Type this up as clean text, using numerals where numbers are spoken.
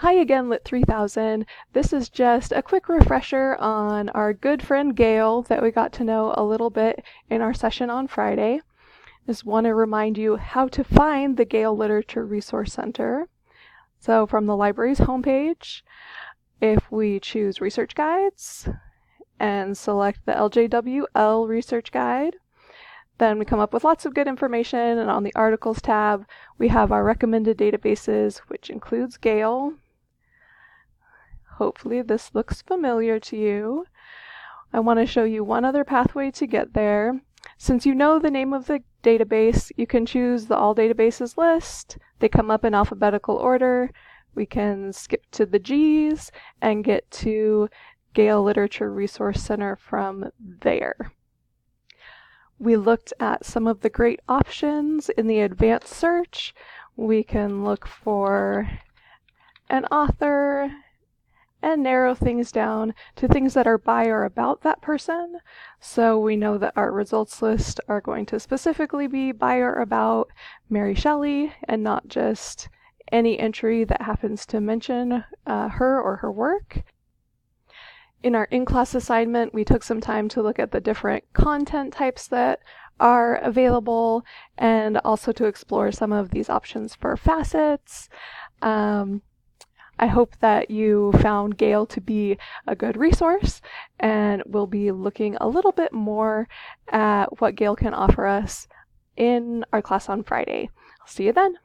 Hi again, Lit 3000. This is just a quick refresher on our good friend Gale that we got to know a little bit in our session on Friday. Just want to remind you how to find the Gale Literature Resource Center. So from the library's homepage, if we choose Research Guides and select the LJWL Research Guide, then we come up with lots of good information, and on the Articles tab, we have our recommended databases, which includes Gale. Hopefully this looks familiar to you. I want to show you one other pathway to get there. Since you know the name of the database, you can choose the All Databases list. They come up in alphabetical order. We can skip to the G's and get to Gale Literature Resource Center from there. We looked at some of the great options in the advanced search. We can look for an author and narrow things down to things that are by or about that person. So we know that our results list are going to specifically be by or about Mary Shelley and not just any entry that happens to mention her or her work. In our in-class assignment, we took some time to look at the different content types that are available and also to explore some of these options for facets. I hope that you found Gale to be a good resource, and we'll be looking a little bit more at what Gale can offer us in our class on Friday. I'll see you then.